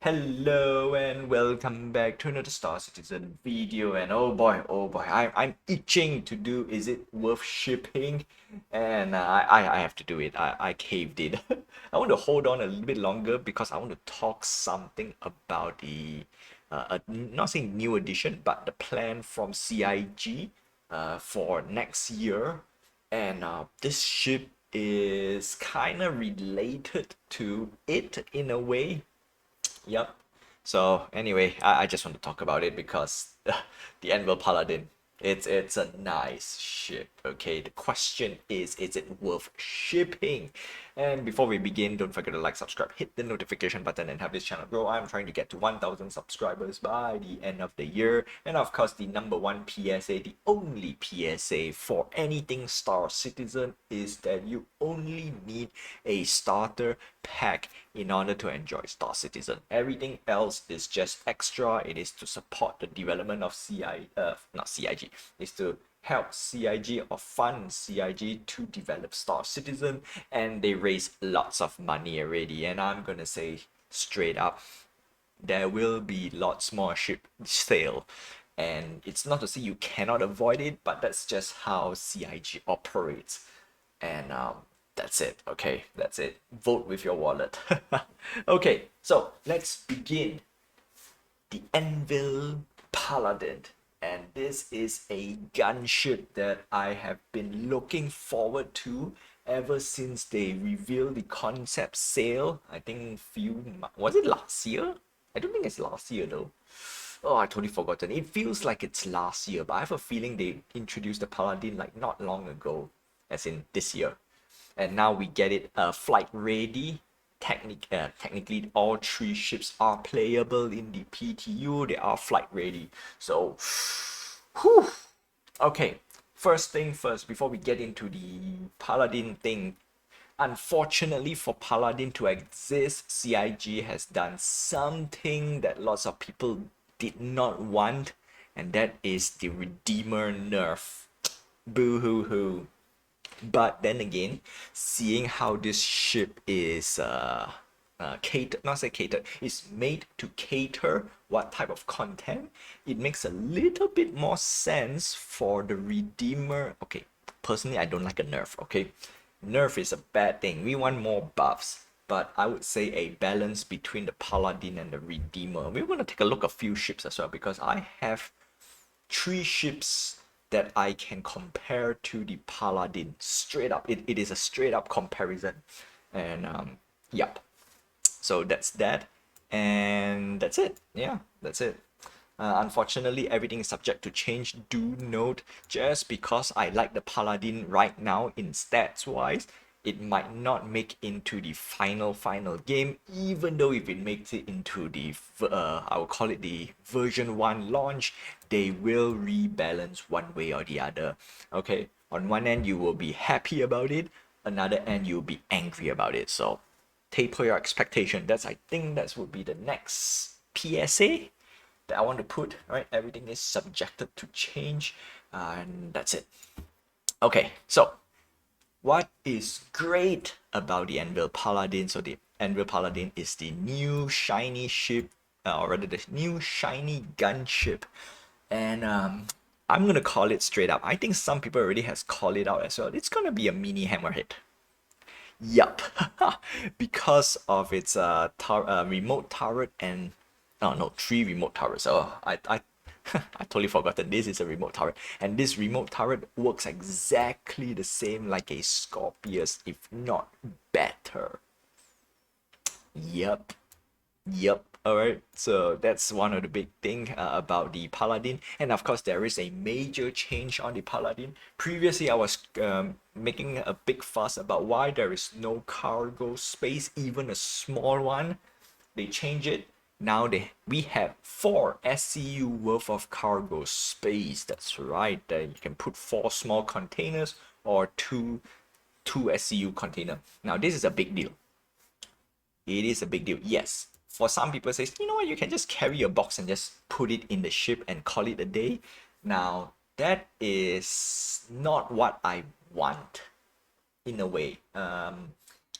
Hello and welcome back to another Star Citizen video. And oh boy, I'm itching to do. Is it worth shipping? And I have to do it. I caved in. I want to hold on a little bit longer because I want to talk something about the not saying new edition, but the plan from CIG for next year. And this ship is kind of related to it in a way. Yep. So anyway, I just want to talk about it because the Anvil Paladin, it's a nice ship. Okay, the question is it worth shipping? And before we begin, don't forget to like, subscribe, hit the notification button, and help this channel grow. I'm trying to get to 1,000 subscribers by the end of the year, and of course, the number one PSA, the only PSA for anything Star Citizen is that you only need a starter pack in order to enjoy Star Citizen. Everything else is just extra. It is to support the development of not CIG. It's to help CIG or fund CIG to develop Star Citizen, and they raise lots of money already. And I'm gonna say straight up, there will be lots more ship sale. And it's not to say you cannot avoid it, but that's just how CIG operates. And that's it. Okay, that's it. Vote with your wallet. Okay, so let's begin. The Anvil Paladin. And this is a gunship that I have been looking forward to ever since they revealed the concept sale. I think was it last year? I don't think it's last year though. Oh, I totally forgotten. It feels like it's last year, but I have a feeling they introduced the Paladin like not long ago, as in this year. And now we get it flight ready. Technically, all three ships are playable in the PTU. They are flight ready. So, whew. Okay. First thing first, before we get into the Paladin thing, unfortunately for Paladin to exist, CIG has done something that lots of people did not want, and that is the Redeemer nerf. Boo hoo hoo. But then again, seeing how this ship is catered, not say catered, is made to cater what type of content, it makes a little bit more sense for the Redeemer. Okay, personally, I don't like a nerf, okay? Nerf is a bad thing. We want more buffs. But I would say a balance between the Paladin and the Redeemer. We're going to take a look at a few ships as well because I have three ships that I can compare to the Paladin straight up. It is a straight up comparison. And yep. So that's that. And that's it. Yeah, that's it. Unfortunately, everything is subject to change. Do note, just because I like the Paladin right now in stats wise, it might not make into the final game, even though if it makes it into the I will call it the version 1 launch, they will rebalance one way or the other. Okay, on one end you will be happy about it, another end you'll be angry about it. So taper your expectation. I think that would be the next PSA that I want to put. Right, everything is subjected to change, and that's it. Okay, so what is great about the Anvil Paladin? So the Anvil Paladin is the new shiny ship, or rather the new shiny gunship. And I'm gonna call it straight up. I think some people already has called it out as well. It's gonna be a mini hammerhead. Yup, because of its remote turret and oh no, three remote turrets. Oh, I I totally forgot that this is a remote turret, and this remote turret works exactly the same like a Scorpius, if not better. Yep. Yep. Alright, so that's one of the big thing about the Paladin, and of course there is a major change on the Paladin. Previously, I was making a big fuss about why there is no cargo space, even a small one. They change it. Now we have 4 SCU worth of cargo space. That's right. You can put 4 small containers or two SCU container. Now this is a big deal. It is a big deal. Yes. For some people say, you know what, you can just carry a box and just put it in the ship and call it a day. Now that is not what I want in a way.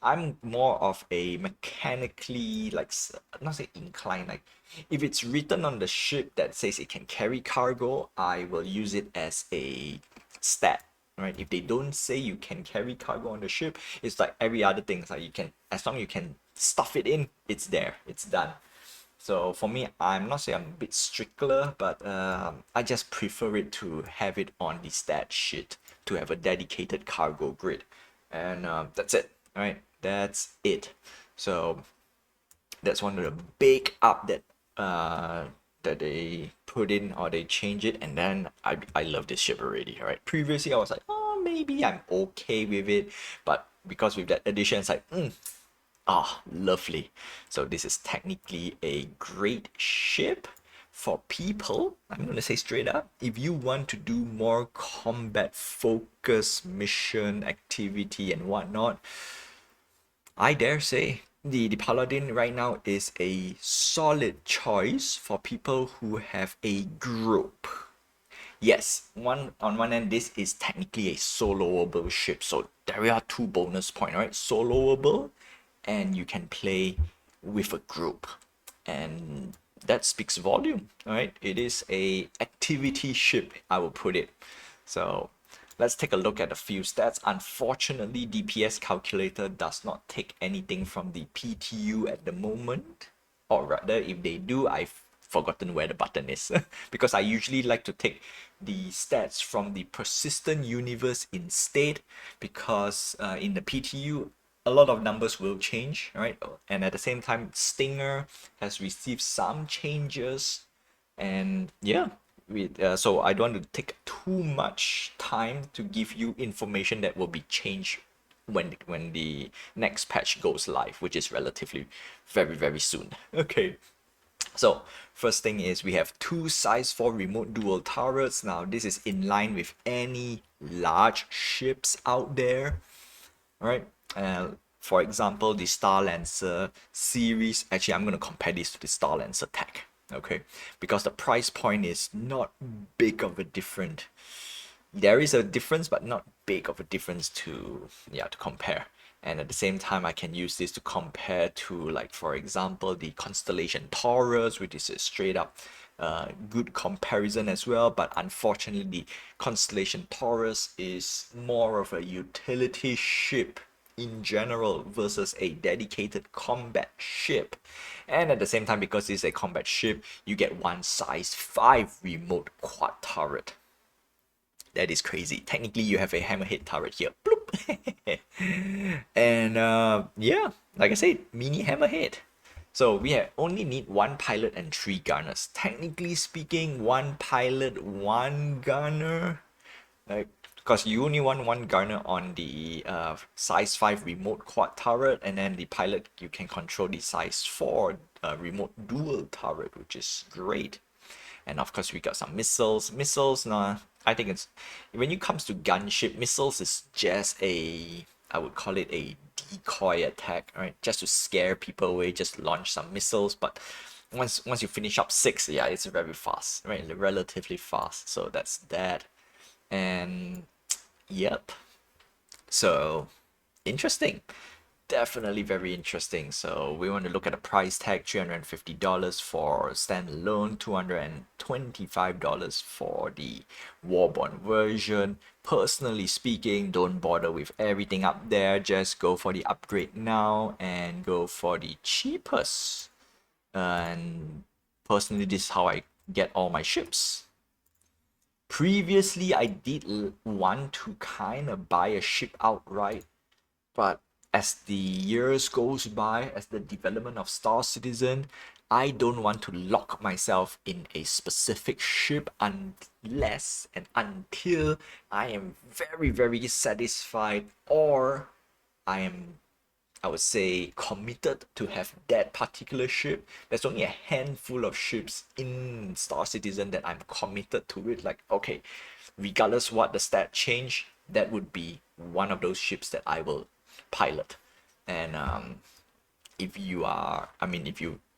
I'm more of a mechanically not say inclined, like if it's written on the ship that says it can carry cargo, I will use it as a stat. Right? If they don't say you can carry cargo on the ship, it's like every other thing. It's like you can, as long as you can stuff it in, it's there, it's done. So for me, I'm not saying I'm a bit stricter, but I just prefer it to have it on the stat sheet, to have a dedicated cargo grid, and that's it. All right, that's it. So that's one of the big up that they put in, or they change it, and then I love this ship already. All right, previously I was like, oh, maybe I'm okay with it, but because with that addition, it's like, lovely. So this is technically a great ship for people. I'm gonna say straight up, if you want to do more combat focus mission activity and whatnot, I dare say the Paladin right now is a solid choice for people who have a group. Yes, on one end, this is technically a soloable ship, so there are two bonus points, right? Soloable, and you can play with a group, and that speaks volume, right? It is a activity ship, I will put it. So let's take a look at a few stats. Unfortunately, DPS calculator does not take anything from the PTU at the moment, or rather, if they do, I've forgotten where the button is because I usually like to take the stats from the persistent universe instead, because in the PTU a lot of numbers will change, right? And at the same time, Stinger has received some changes, and yeah, so I don't want to take too much time to give you information that will be changed when the next patch goes live, which is relatively very soon. Okay. So first thing is we have two size 4 remote dual turrets. Now this is in line with any large ships out there. All right. For example, the Star Lancer series. Actually, I'm going to compare this to the Star Lancer tech. Okay, because the price point is not big of a difference. There is a difference, but not big of a difference to compare. And at the same time, I can use this to compare to, like, for example, the Constellation Taurus, which is a straight up good comparison as well. But unfortunately, the Constellation Taurus is more of a utility ship in general versus a dedicated combat ship. And at the same time, because it's a combat ship, you get one size 5 remote quad turret. That is crazy. Technically, you have a hammerhead turret here. Bloop. And yeah, like I said, mini hammerhead. So we only need one pilot and 3 gunners. Technically speaking, one pilot, one gunner. Like, because you only want one gunner on the size 5 remote quad turret, and then the pilot, you can control the size 4 remote dual turret, which is great. And of course, we got some missiles. Missiles, nah, I think it's, when it comes to gunship, missiles is just I would call it a decoy attack, right? Just to scare people away, just launch some missiles. But once you finish up 6, yeah, it's very fast, right? Relatively fast. So that's that. And yep. So interesting. Definitely very interesting. So we want to look at the price tag: $350 for standalone, $225 for the Warborn version. Personally speaking, don't bother with everything up there. Just go for the upgrade now and go for the cheapest. And personally, this is how I get all my ships. Previously, I did want to kind of buy a ship outright, but as the years goes by, as the development of Star Citizen, I don't want to lock myself in a specific ship unless and until I am very satisfied, or I would say, committed to have that particular ship. There's only a handful of ships in Star Citizen that I'm committed to it. Like, okay, regardless what the stat change, that would be one of those ships that I will pilot. And if you are, I mean,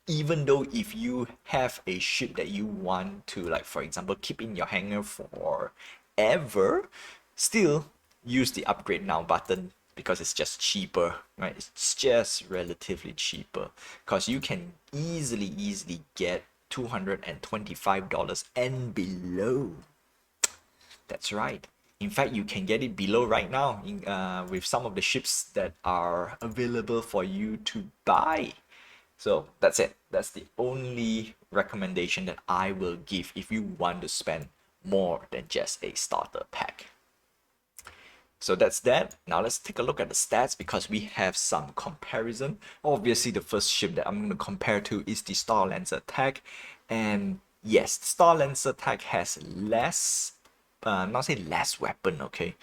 even though if you have a ship that you want to, like, for example, keep in your hangar forever, still use the upgrade now button because it's just cheaper, right? It's just relatively cheaper because you can easily get $225 and below. That's right. In fact, you can get it below right now with some of the ships that are available for you to buy. So that's it. That's the only recommendation that I will give if you want to spend more than just a starter pack. So that's that. Now let's take a look at the stats because we have some comparison. Obviously, the first ship that I'm going to compare to is the Star Lancer tech. And yes, Star Lancer tech has less, not say less weapon, okay?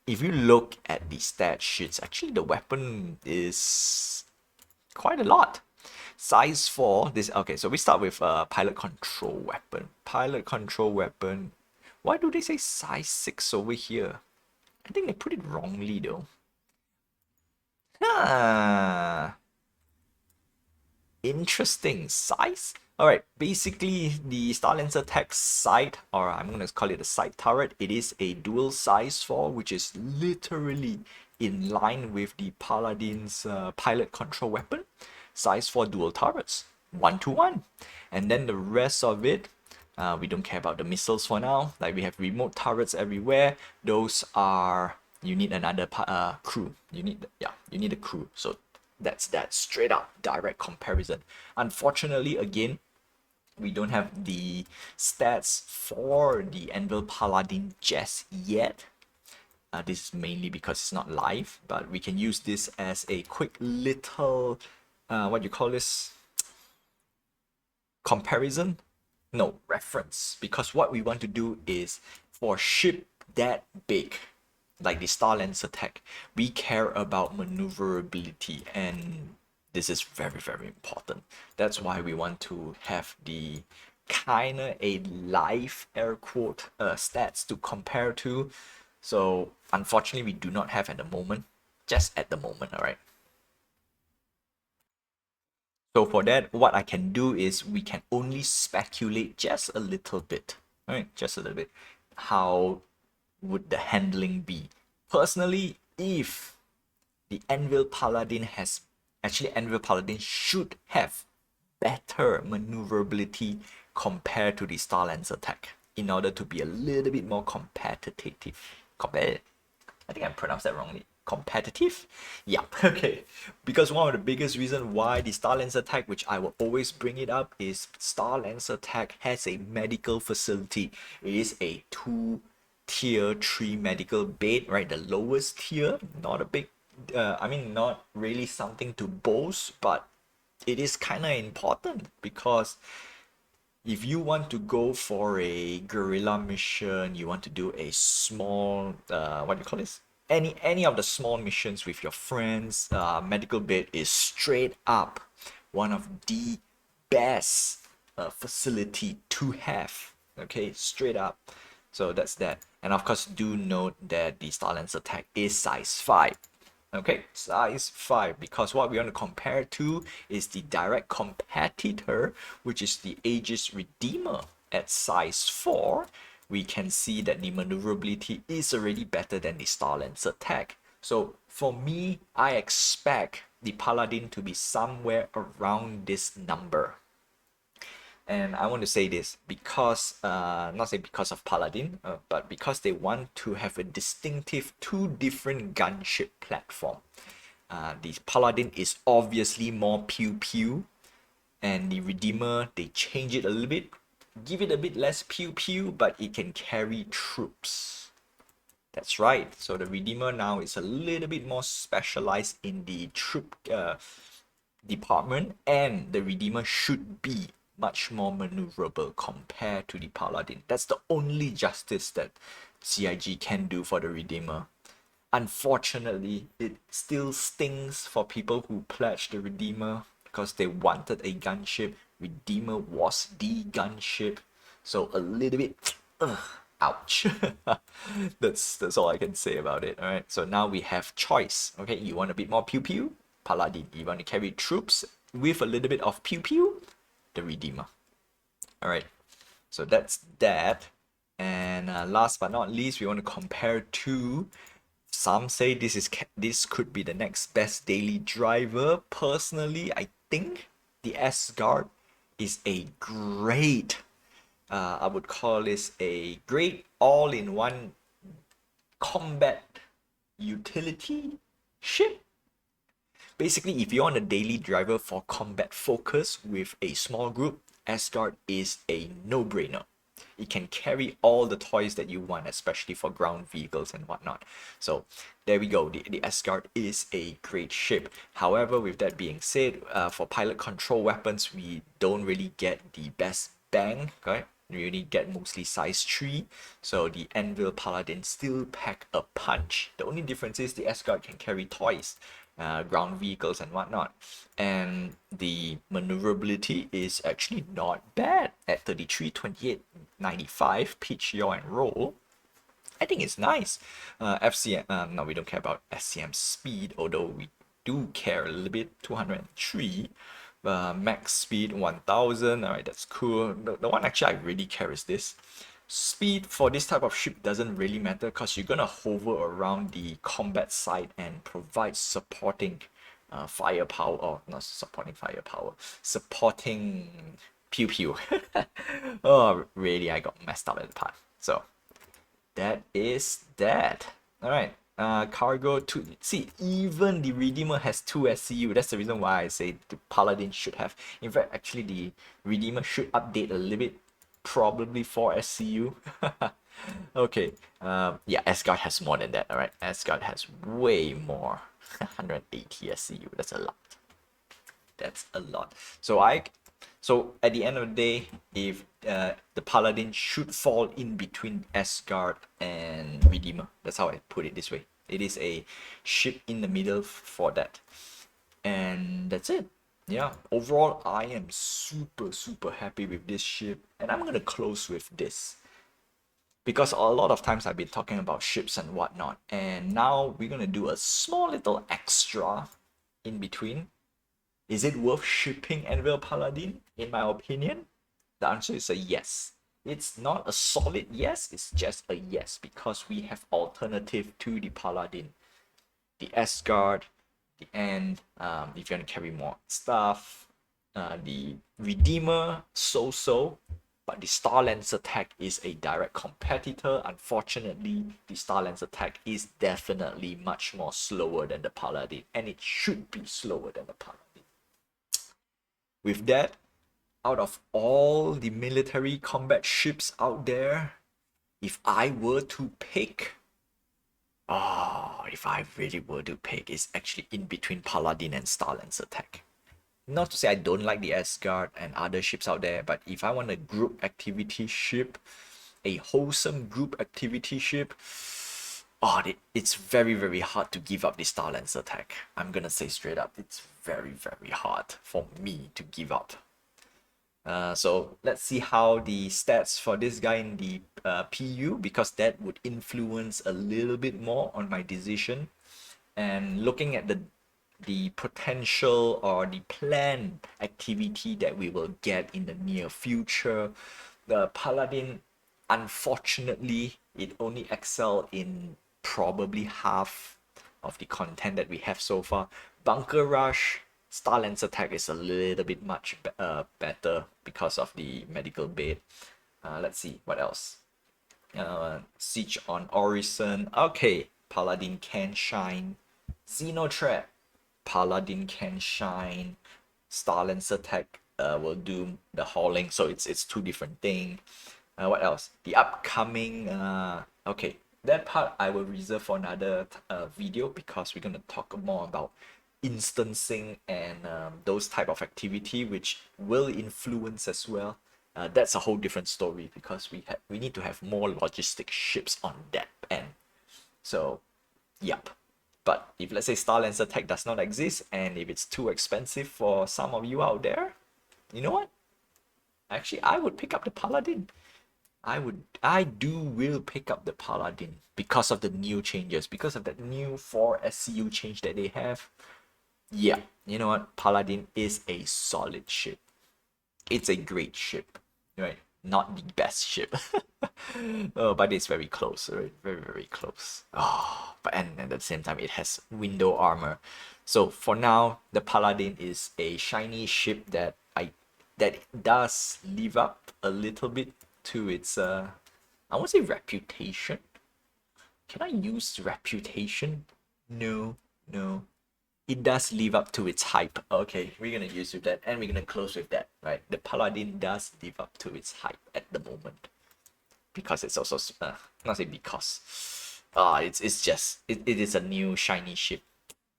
If you look at the stat sheets, actually the weapon is quite a lot. Size 4, this, okay, so we start with pilot control weapon. Pilot control weapon. Why do they say size 6 over here? I think they put it wrongly though. Huh. Interesting. Size? Alright, basically the Star Lancer tech sight, or I'm gonna call it a sight turret, it is a dual size 4, which is literally in line with the Paladin's pilot control weapon. Size 4 dual turrets, 1-to-1. And then the rest of it, we don't care about the missiles for now. Like we have remote turrets everywhere. Those are, you need another crew. You need a crew. So that's that straight up direct comparison. Unfortunately, again, we don't have the stats for the Anvil Paladin just yet. This is mainly because it's not live, but we can use this as a quick little, what do you call this? Comparison? No, reference. Because what we want to do is for a ship that big, like the Star Lancer tech, we care about maneuverability, and this is very important. That's why we want to have the kinda a live air quote stats to compare to. So unfortunately we do not have at the moment, just at the moment, alright. So for that, what I can do is we can only speculate just a little bit, right? Just a little bit. How would the handling be? Personally, if the Anvil Paladin has, actually Anvil Paladin should have better maneuverability compared to the Star Lancer tech in order to be a little bit more competitive. I think I pronounced that wrongly. Competitive? Yeah, okay. Because one of the biggest reasons why the Star Lancer tech, which I will always bring it up, is Star Lancer tech has a medical facility. It is a tier 3 medical bed, right? The lowest tier, not a big, I mean, not really something to boast, but it is kind of important because if you want to go for a guerrilla mission, you want to do a small, what do you call this? Any of the small missions with your friends, medical bed is straight up one of the best facility to have. Okay, straight up. So that's that. And of course, do note that the Star Lancer tech is size 5. Okay, size 5, because what we want to compare to is the direct competitor, which is the Aegis Redeemer at size 4. We can see that the maneuverability is already better than the Star Lancer tech. So for me, I expect the Paladin to be somewhere around this number. And I want to say this because, not say because of Paladin, but because they want to have a distinctive two different gunship platform. The Paladin is obviously more pew pew, and the Redeemer, they change it a little bit, give it a bit less pew pew, but it can carry troops. That's right. So the Redeemer now is a little bit more specialized in the troop department, and the Redeemer should be much more maneuverable compared to the Paladin. That's the only justice that CIG can do for the Redeemer. Unfortunately, it still stings for people who pledged the Redeemer because they wanted a gunship. Redeemer was the gunship. So a little bit, ouch. That's all I can say about it. All right. So now we have choice. Okay, you want a bit more pew pew? Paladin. You want to carry troops with a little bit of pew pew? The Redeemer. All right. So that's that. And last but not least, we want to compare to Some say this could be the next best daily driver. Personally, I think the S-Guard is a great, I would call this a great all-in-one combat utility ship. Basically, if you want a daily driver for combat focus with a small group, S-Guard is a no-brainer. It can carry all the toys that you want, especially for ground vehicles and whatnot. So there we go. The S-Guard is a great ship. However, with that being said, for pilot control weapons, we don't really get the best bang, right? We only get mostly size 3. So the Anvil Paladin still pack a punch. The only difference is the S-Guard can carry toys, ground vehicles and whatnot, and the maneuverability is actually not bad at 33, 28, 95 pitch, yaw and roll. I think it's nice. FCM, no, we don't care about SCM speed, although we do care a little bit. 203, max speed 1000. All right, that's cool. The one actually I really care is this. Speed for this type of ship doesn't really matter because you're gonna hover around the combat site and provide supporting firepower, or not supporting firepower, supporting pew pew. Oh, really, I got messed up at the part. So that is that. All right. Cargo 2. See, even the Redeemer has 2 SCU. That's the reason why I say the Paladin should have. In fact, actually, the Redeemer should update a little bit. Probably 4 SCU. Okay. Yeah, Asgard has more than that. All right. Asgard has way more. 180 SCU. That's a lot. That's a lot. So at the end of the day, if the Paladin should fall in between Asgard and Redeemer. That's how I put it this way. It is a ship in the middle for that. And that's it. Yeah, overall, I am super happy with this ship. And I'm going to close with this. Because a lot of times I've been talking about ships and whatnot. And now we're going to do a small little extra in between. Is it worth shipping Anvil Paladin? In my opinion, the answer is a yes. It's not a solid yes, it's just a yes because we have alternative to the Paladin. The S-Guard, and if you want to carry more stuff, the Redeemer, so-so, but the Star Lancer tech is a direct competitor. Unfortunately, the Star Lancer tech is definitely much more slower than the Paladin, and it should be slower than the Paladin. With that, out of all the military combat ships out there, if I were to pick, if I really were to pick, it's actually in between Paladin and Star Lancer tech. Not to say I don't like the Asgard and other ships out there, but if I want a group activity ship, a wholesome group activity ship, it's very hard to give up the Star Lancer tech. I'm gonna say straight up, it's very hard for me to give up. So let's see how the stats for this guy in the PU, because that would influence a little bit more on my decision. And looking at the potential or the planned activity that we will get in the near future, the Paladin, unfortunately, it only excel in probably half of the content that we have so far. Bunker Rush, Star Lancer tech is a little bit much better because of the medical bait. Let's see what else. Siege on Orison. Okay, Paladin can shine. Xenothreat, Paladin can shine. Star Lancer tech will do the hauling, so it's two different things. What else? The upcoming okay, that part I will reserve for another video because we're gonna talk more about instancing and those type of activity which will influence as well. That's a whole different story because we need to have more logistic ships on that end. So, yep. But if let's say Star Lancer tech does not exist and if it's too expensive for some of you out there, you know what? Actually, I would pick up the Paladin. I will pick up the Paladin because of the new changes, because of that new 4 SCU change that they have. Yeah, you know what? Paladin is a solid ship. It's a great ship, right? not the best ship. But it's very close, right? Very, very close. Oh, but and at the same time, it has window armor. So for now, the Paladin is a shiny ship that does live up a little bit to its I won't say reputation. Can I use reputation? No, no. It does live up to its hype. Okay, we're gonna use with that, and we're gonna close with that, right? The Paladin does live up to its hype at the moment because it's also not say because, it's just it is a new shiny ship,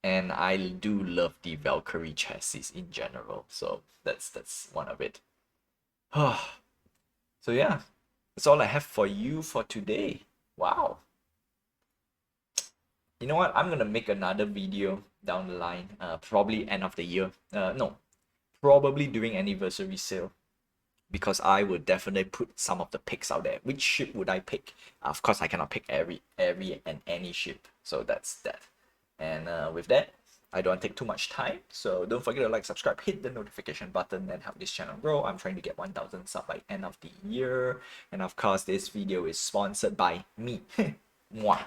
and I do love the Valkyrie chassis in general. So that's one of it. So yeah, that's all I have for you for today. Wow. You know what? I'm gonna make another video down the line, probably end of the year. No, probably during anniversary sale, because I would definitely put some of the picks out there. Which ship would I pick? Of course, I cannot pick every and any ship, so that's that. And with that, I don't take too much time, so don't forget to like, subscribe, hit the notification button, and help this channel grow. I'm trying to get 1,000 subs by end of the year, and of course, this video is sponsored by me. Mwah.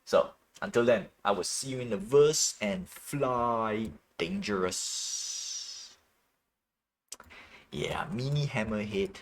So until then, I will see you in the verse and fly dangerous. Yeah, mini hammerhead.